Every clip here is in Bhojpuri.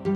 आज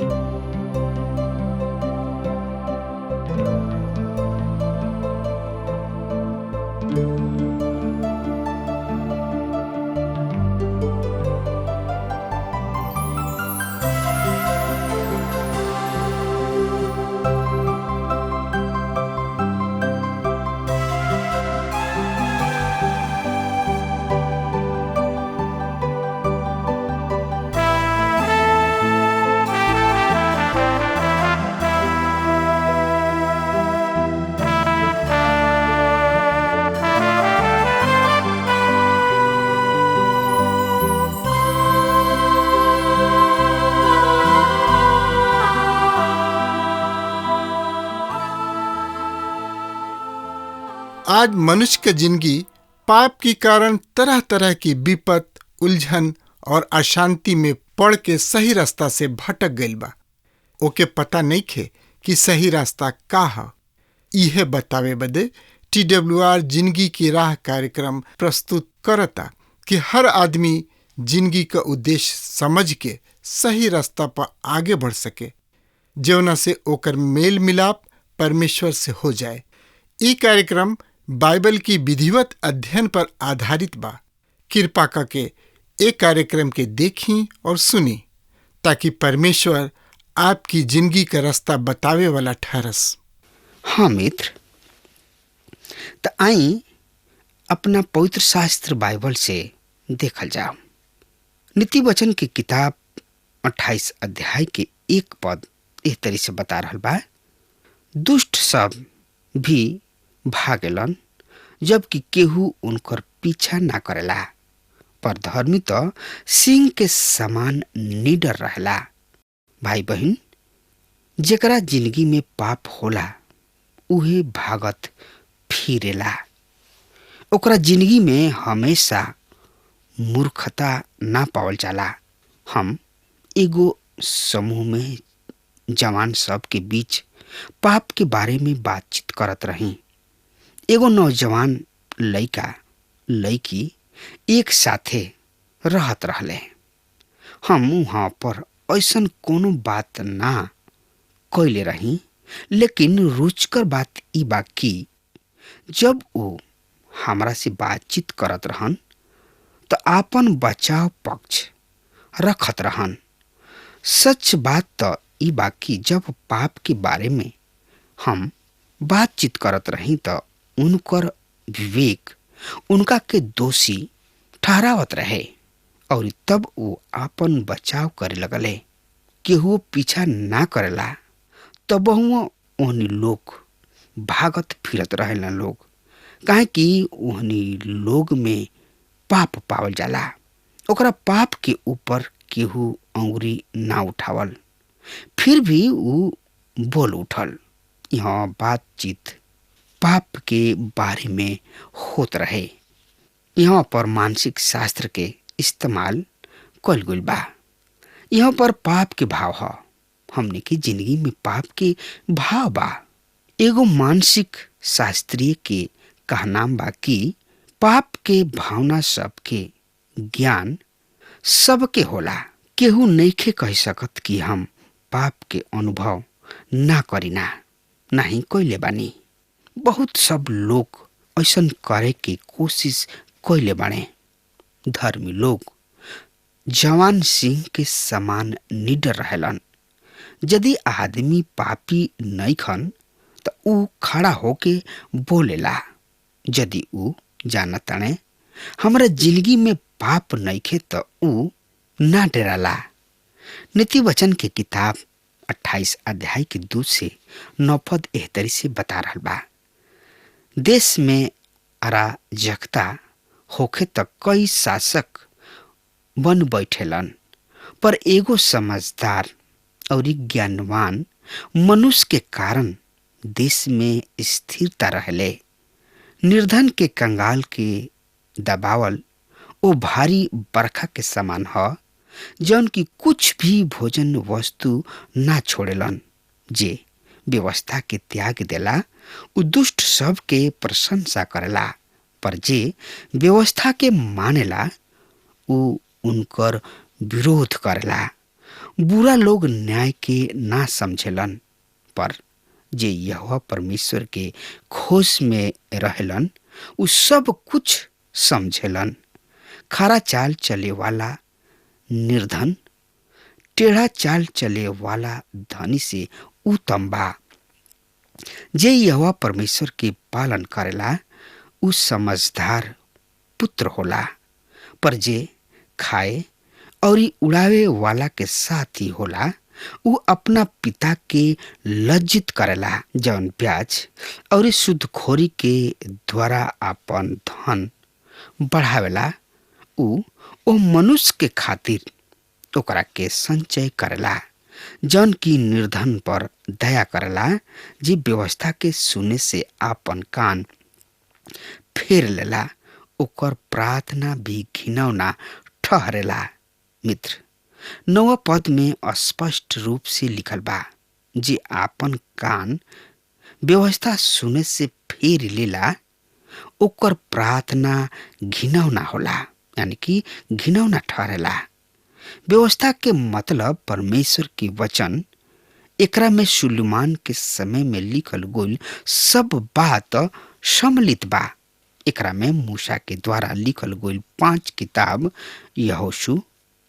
मनुष्य की जिंदगी पाप के कारण तरह तरह की विपत, उलझन और अशांति में पड़ के सही रास्ता से भटक गइल बा। ओके पता नहीं खे कि सही रास्ता का है। यह बतावे बदे TWR जिंदगी की राह कार्यक्रम प्रस्तुत करता कि हर आदमी जिंदगी का उद्देश्य समझ के सही रास्ता पर आगे बढ़ सके, जौना से ओकर मेल मिलाप परमेश्वर से हो जाए। ये कार्यक्रम बाइबल की विधिवत अध्ययन पर आधारित बा। कृपा करके एक कार्यक्रम के देखी और सुनी ताकि परमेश्वर आपकी जिंदगी का रास्ता बतावे वाला ठहरस। हाँ मित्र, तो आई अपना पवित्र शास्त्र बाइबल से देखल जाओ। नीति वचन की किताब 28 अध्याय के 1 पद इस तरह से बता रहा बा, दुष्ट सब भी भागेलन जबकि केहू उनकर पीछा ना करेला, पर धर्मी तो सिंह के समान निडर रहेला। भाई बहन, जेकरा जिंदगी में पाप होला उहे भागत फिरेला। ओकरा जिंदगी में हमेशा मूर्खता ना पावल जाला। हम एगो समूह में जवान सब के बीच पाप के बारे में बातचीत करत रही। एगो नौजवान लड़का लड़की एक साथे रहत रहले। हम वहाँ पर ऐसन कोनो बात ना कैले रही, लेकिन रुचकर बात ई बा कि जब वो हमरा से बातचीत करत रहन तो आपन बचाव पक्ष रखत रहन। सच बात तो ई बा कि जब पाप के बारे में हम बातचीत करत रही तो उनकर विवेक उनका के दोषी ठहरावत रहे और तब वो आपन बचाव करे लगले। केहू पीछा ना करेला तब ओहनी लोग भागत फिरत रहेला लोग, काहे कि ओहनी लोग में पाप पावल जाला। ओकरा पाप के ऊपर केहू अंगुरी ना उठावल, फिर भी वो बोल उठल। यहाँ बातचीत पाप के बारे में होत रहे। यहाँ पर मानसिक शास्त्र के इस्तेमाल कल गइल बा। यहाँ पर पाप के भाव है। हमने की जिंदगी में पाप के भाव बा। एगो मानसिक शास्त्रीय के कहनाम बा कि पाप के भावना सबके ज्ञान सबके होला। केहू नइखे कह सकत कि हम पाप के अनुभव ना करीना, नहीं कइले बानी। बहुत सब लोग ऐसन करे के कोशिश कइले बाने। धर्मी लोग जवान सिंह के समान निडर रहेलन। यदि आदमी पापी नहीं खन तो ऊ खड़ा होके बोलेला। यदि ऊ जानताने हमरा जिंदगी में पाप नइखे तो ऊ ना डराला। नीति वचन के किताब 28 अध्याय के 2 से 9 पद एह तरी से बता रहल बा, देश में अराजकता होखे तक कई शासक बन बैठेलन, पर एगो समझदार और ज्ञानवान मनुष्य के कारण देश में स्थिरता रहले। निर्धन के कंगाल के दबावल ओ भारी बरखा के समान ह, जौन की कुछ भी भोजन वस्तु ना छोड़ेलन। जे व्यवस्था के त्याग देला उ दुष्ट सब के प्रशंसा करेला, पर जे व्यवस्था के मानेला उ उनकर विरोध करेला। बुरा लोग न्याय के ना समझेलन, पर जे यहोवा परमेश्वर के खोज में रहेलन उ सब कुछ समझेलन। खरा चाल चले वाला निर्धन टेढ़ा चाल चले वाला धनी से उत्तम बा। जे यहोवा परमेश्वर के पालन करेला उ समझदार पुत्र होला, पर जे खाए और उड़ावे वाला के साथी होला उ अपना पिता के लज्जित करेला। जौन ब्याज और सुदखोरी के द्वारा अपन धन बढ़ावेला उ ओ मनुष्य के खातिर ओकरा के संचय करेला। जौन की निर्धन पर दया करेला, जे व्यवस्था के सुने से आपन कान फेर लेला, ओकर प्रार्थना भी घिनौना ठहरेला। मित्र, 9 पद में स्पष्ट रूप से लिखल बा, जे आपन कान व्यवस्था सुने से फेर लेला, ओकर प्रार्थना घिनौना होला, यानी कि घिनौना ठहरेला। व्यवस्था के मतलब परमेश्वर के वचन। एकरा में सुलेमान के समय में लिखल गईल सब बात सम्मिलित बा। एकरा में मूसा के द्वारा लिखल गईल 5 किताब, यहोशू,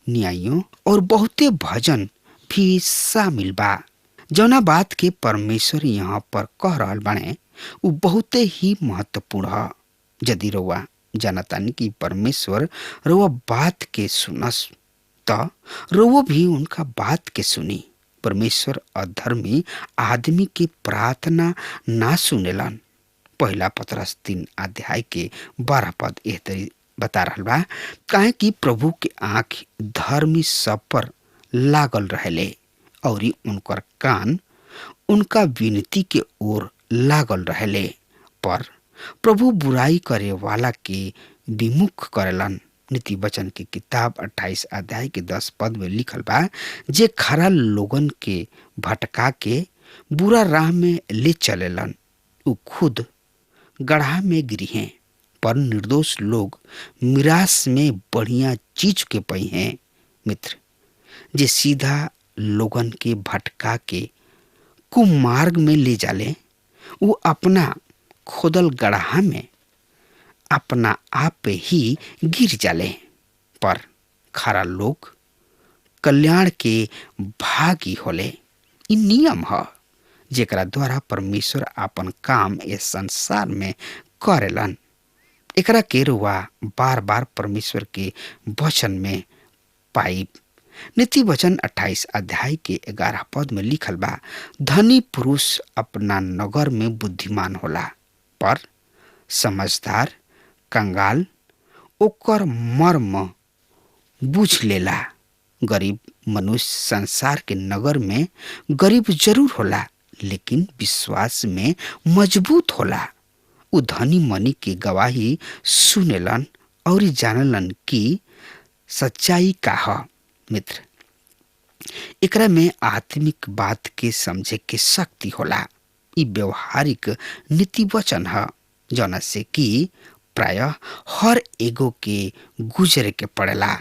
न्यायों और बहुते भजन भी शामिल बा। जौना बात के परमेश्वर यहाँ पर कह रहल बाणे उ बहुते ही महत्वपूर्ण है। यदि रउआ जानतानी कि परमेश्वर रउआ बात के सुनस त रउआ भी उनका बात के सुनी। परमेश्वर अधर्मी आदमी के प्रार्थना ना सुनेलन। पहला पतरस 3 अध्याय के 12 पद एह तरी बता रहल बा, काहे कि प्रभु के आँख धर्मी सब पर लागल रहेले और उनकर कान उनका विनती के ओर लागल रहेले, पर प्रभु बुराई करे वाला के विमुख करेलन। नीति वचन की किताब 28 अध्याय के 10 पद में लिखल बा, जे खरा लोगन के भटका के बुरा राह में ले चलेलन उ खुद गड्ढा में गिरी हैं, पर निर्दोष लोग मिरास में बढ़िया चीज के पई हैं। मित्र, जे सीधा लोगन के भटका के कुमार्ग में ले जाले उ अपना खोदल गड्ढा में अपना आप ही गिर जाले, पर खरा लोग कल्याण के भागी होले। इ नियम है जेकरा द्वारा परमेश्वर अपन काम इस संसार में करेलन। एकरा के रुआ बार बार परमेश्वर के वचन में पाई। नीति वचन 28 अध्याय के 11 पद में लिखल बा, धनी पुरुष अपना नगर में बुद्धिमान होला, पर समझदार कंगाल ओकर मर्म बुझ लेला। गरीब मनुष्य संसार के नगर में गरीब जरूर होला, लेकिन विश्वास में मजबूत होला। उ धनी मनी के गवाही सुनेलन और जानलन कि सच्चाई का है। मित्र, एकरा में आत्मिक बात के समझे के शक्ति होला। इ व्यवहारिक नीति वचन है, जौना से कि प्रायः हर एगो के गुजरे के पड़ेला।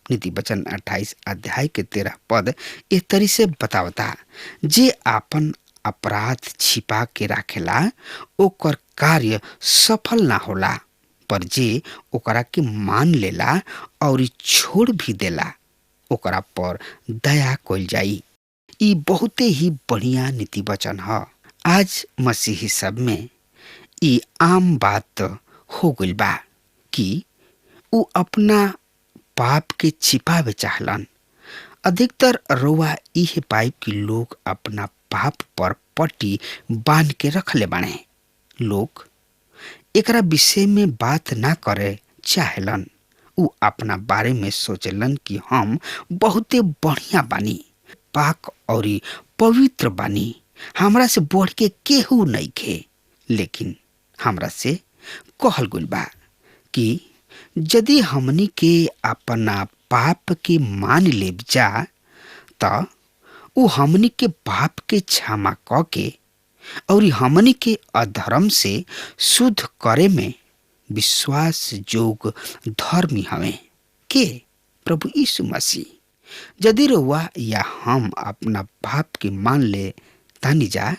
नीति वचन 28 अध्याय के 13 पद इस तरी से बतावता, जे आपन अपराध छिपा के राखेला ओकर कार्य सफल ना होला, पर जे ओकरा के मान लेला और छोड़ भी देला ओकरा पर दया कइल जाई। इ बहुते ही बढ़िया नीति वचन है। आज मसीही सब में इ आम बात हो गइल बा कि उ अपना पाप के छिपावे चाहलन। अधिकतर रउआ इहे पाइप कि लोग अपना पाप पर पट्टी बांध के रखले बाणे। लोग एकरा विषय में बात ना करे चाहेलन। उ अपना बारे में सोचलन कि हम बहुते बढ़िया बानी, पाक और पवित्र बानी, हमरा से बढ़ के केहू नहीं खे। लेकिन हमरा से कहल गइल बा कि यदि हमनी के अपना पाप के मान लेब जा त उ हमनी के पाप के क्षमा क के और हमनी के अधर्म से शुद्ध करे में विश्वास जोग धर्मी हवे के प्रभु यीशु मसीह। यदि रउआ या हम अपना पाप के मान ले तानी जा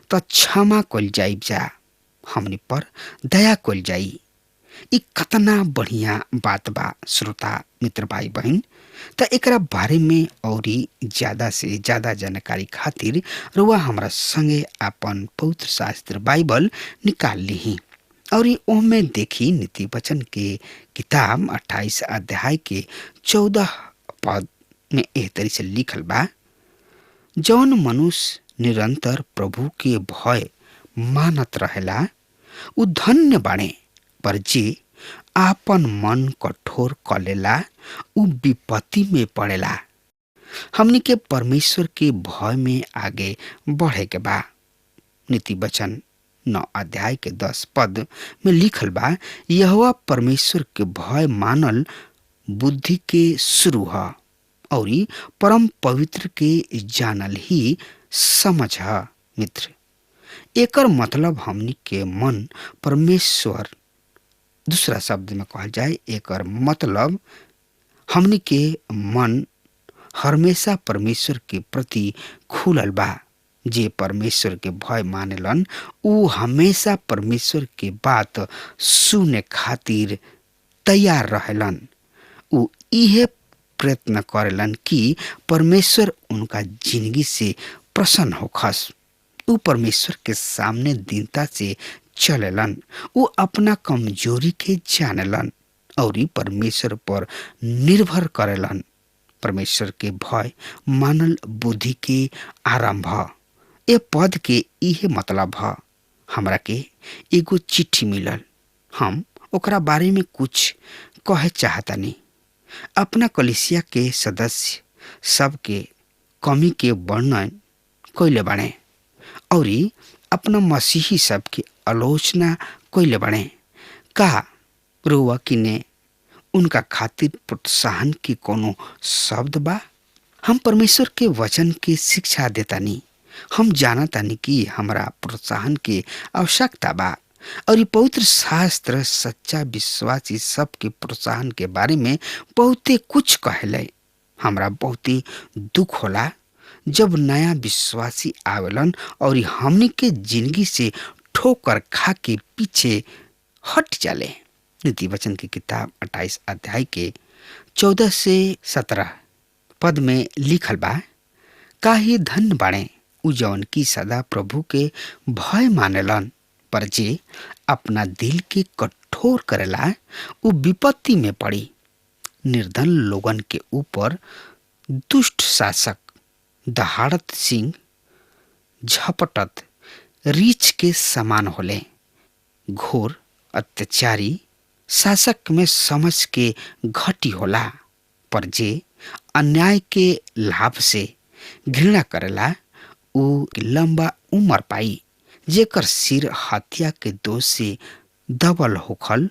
तो क्षमा कल जाइब जा, हमनी पर दया कल जाई। ई कतना बढ़िया बात बा श्रोता मित्र भाई बहन। त एकरा बारे में औरी ज्यादा से ज्यादा जानकारी खातिर रुआ हमरा संगे अपन पवित्र शास्त्र बाइबल निकाल ली और ओमे देखी नीति वचन के किताब 28 अध्याय के 14 पद में एह तरी से लिखल बा, जौन मनुष्य निरंतर प्रभु के भय मानत रहेला उ धन्य बाणे, पर जे आपन मन कठोर कलेला उ विपत्ति में पड़ेला। हमनी के परमेश्वर के भय में आगे बढ़े के बा। नीति वचन 9 अध्याय के 10 पद में लिखल बा, यहोवा परमेश्वर के भय मानल बुद्धि के शुरू है और परम पवित्र के जानल ही समझ है। मित्र, एकर मतलब हमनी के मन परमेश्वर, दूसरा शब्द में कहल जाए एकर मतलब हमनी के मन हमेशा परमेश्वर के प्रति खुलल बा। जे परमेश्वर के भय मानेलन उ हमेशा परमेश्वर के बात सुने खातिर तैयार रहेलन। उ इहे प्रयत्न करेलन कि परमेश्वर उनका जिंदगी से प्रसन्न होखस। उ परमेश्वर के सामने दीनता से चलेलन। उ अपना कमजोरी के जानेलन और परमेश्वर पर निर्भर करेलन। परमेश्वर के भय मानल बुद्धि के आरंभ। ए पद के इहे मतलब है। हमरा के एगो चिट्ठी मिलल, हम ओकरा बारे में कुछ कहे चाहतानी। अपना कलीसिया के सदस्य सबके कमी के वर्णन कइले बाणे और अपना मसीही सबके आलोचना कइले बाणे। का रुआ किने उनका खातिर प्रोत्साहन के कोनो शब्द बा? हम परमेश्वर के वचन के शिक्षा देतानी। हम जानतानी कि हमरा प्रोत्साहन के आवश्यकता बा और पवित्र शास्त्र सच्चा विश्वासी सबके प्रोत्साहन के बारे में बहुते कुछ कहले। हमरा बहुते दुख होला जब नया विश्वासी आवेलन और हमनी के जिंदगी से ठोकर खा के पीछे हट जाले। नीति वचन की किताब 28 अध्याय के 14 से 17 पद में लिखल बा, काहे धन्य बाणे उ जौन की सदा प्रभु के भय मानेलन, पर जे अपना दिल के कठोर करेला उ विपत्ति में पड़ी। निर्धन लोगन के ऊपर दुष्ट शासक दहाड़त सिंह झपटत रीछ के समान होले। घोर अत्याचारी शासक में समझ के घटी होला, पर जे अन्याय के लाभ से घृणा करेला उ लंबा उम्र पाई। जेकर सिर हत्या के दोष से दबल होखल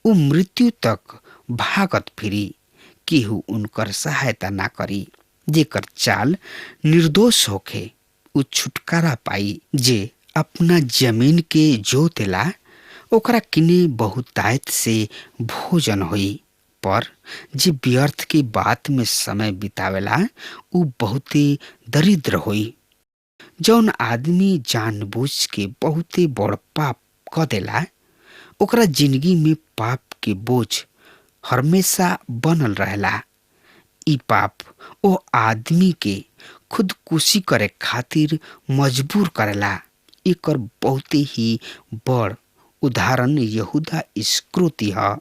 उ मृत्यु तक भागत फिरी, केहू उनकर सहायता ना करी। जेकर चाल निर्दोष होखे उ छुटकारा पाई। जे अपना जमीन के जोतेला ओकरा किने बहुतायत से भोजन होई, पर जे व्यर्थ की बात में समय बितावेला उ बहुते दरिद्र होई। जौन आदमी जानबूझ के बहुते बड़ पाप क देला ओकरा जिंदगी में पाप के बोझ हमेशा बनल रहेला। ई पाप ओ आदमी के खुदकुशी करे खातिर मजबूर करेला। एकर बहुते ही बड़ उदाहरण यहूदा इस्करियोती है।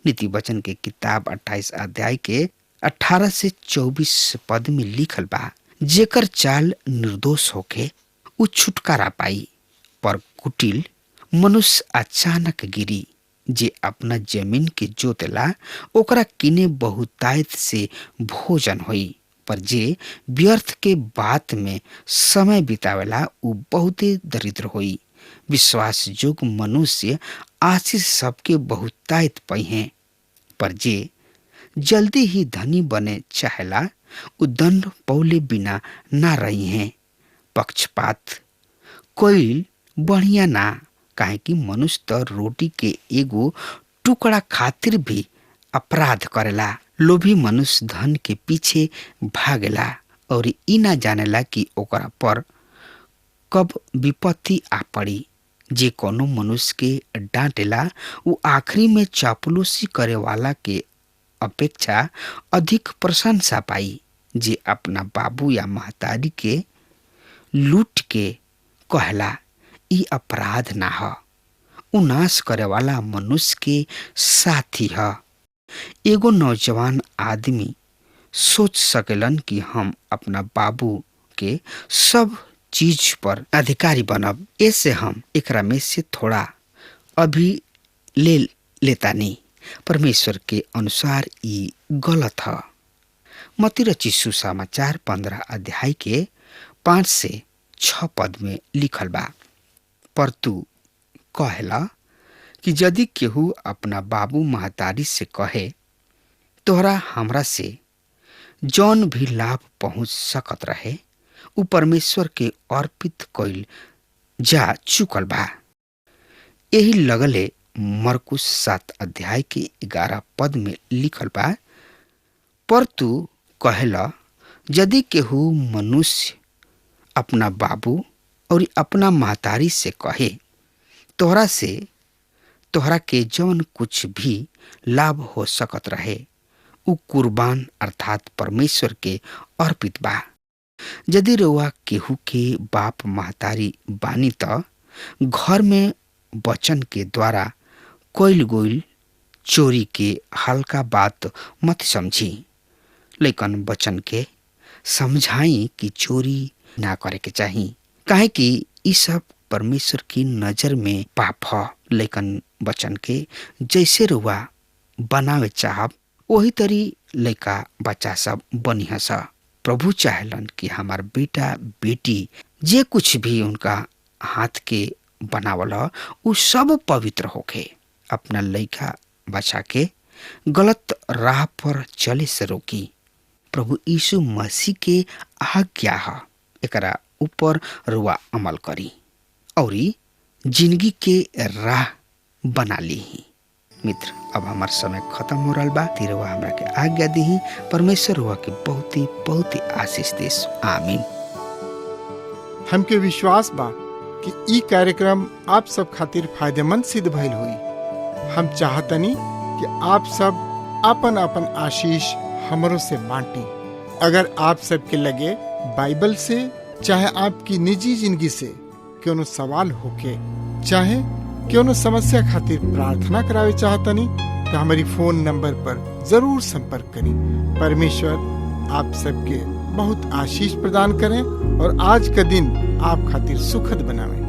नीति वचन के किताब 28 अध्याय के 18 से 24 पद में लिखल बा, जेकर चाल निर्दोष होके उ छुटकारा पाई, पर कुटिल मनुष्य अचानक गिरी। जे अपना जमीन के जोतेला ओकरा किने बहुतायत से भोजन होई, पर जे व्यर्थ के बात में समय बितावेला उ बहुते दरिद्र होई। विश्वास जोग मनुष्य आशीष सबके बहुतायत पाई हैं, पर जे जल्दी ही धनी बने चाहेला उ दंड पौले बिना ना रही हैं। पक्षपात कोई बढ़िया ना, काहे कि मनुष्य तो रोटी के एगो टुकड़ा खातिर भी अपराध करेला। लोभी मनुष्य धन के पीछे भागेला और ई ना जानेला कि ओकरा पर कब विपत्ति आ पड़ी। जे कोनो मनुष्य के डांटेला वो आखिरी में चापलूसी करे वाला के अपेक्षा अधिक प्रशंसा पाई। जे अपना बाबू या महतारी के लूट के कहला ई अपराध ना ह, उ नाश करे वाला मनुष्य के साथी ह। एगो नौजवान आदमी सोच सकेलन कि हम अपना बाबू के सब चीज पर अधिकारी बनब, ऐसे हम एकरा में से थोड़ा अभी ले लेता नहीं। परमेश्वर के अनुसार ई गलत है। मत्ती रचित सुसमाचार 15 अध्याय के 5 से 6 पद में लिखल बा, पर तू कहेला कि यदि केहू अपना बाबू महतारी से कहे तोहरा हमरा से जौन भी लाभ पहुंच सकत रहे उ परमेश्वर के अर्पित कइल जा चुकल बा। यही लगले मरकुस 7 अध्याय के 11 पद में लिखल बा, पर तू कहेला यदि केहू मनुष्य अपना बाबू और अपना महतारी से कहे तोहरा के जौन कुछ भी लाभ हो सकत रहे उ कुर्बान अर्थात परमेश्वर के अर्पित बा। यदि रउआ केहू के बाप महतारी बानी त घर में वचन के द्वारा कइल गइल चोरी के हल्का बात मत समझी, लेकिन वचन के समझाई कि चोरी ना करे के चाही, काहे कि ई सब परमेश्वर की नजर में पाप ह। लेकिन वचन के जैसे रुआ बनावे चाहब वही तरी लइका बच्चा सब बनी हस। प्रभु चाहलन कि हमार बेटा बेटी जे कुछ भी उनका हाथ के बनावल उ सब पवित्र होखे। अपना लइका बच्चा के गलत राह पर चले से रोकी। प्रभु यीशु मसीह के आज्ञा है, एकरा ऊपर रुआ अमल करी और जिंदगी के राह बना ली। मित्र, अब हमार समय खत्म हो रहा बा। तिरवा हमरा के आज्ञा दी। परमेश्वर हुआ के बहुत ही आशीष देस। आमीन। हमके विश्वास बा कि ई कार्यक्रम आप सब खातिर फायदेमंद सिद्ध भइल हुई। हम चाहतनी कि आप सब अपन अपन आशीष हमरों से बांटी। अगर आप सबके लगे बाइबल से चाहे आपकी निजी जिंदगी से क्यों सवाल होके चाहे क्यों समस्या खातिर प्रार्थना करावे चाहतनी तो हमारी फोन नंबर पर जरूर संपर्क करें। परमेश्वर आप सबके बहुत आशीष प्रदान करें और आज का दिन आप खातिर सुखद बनावे।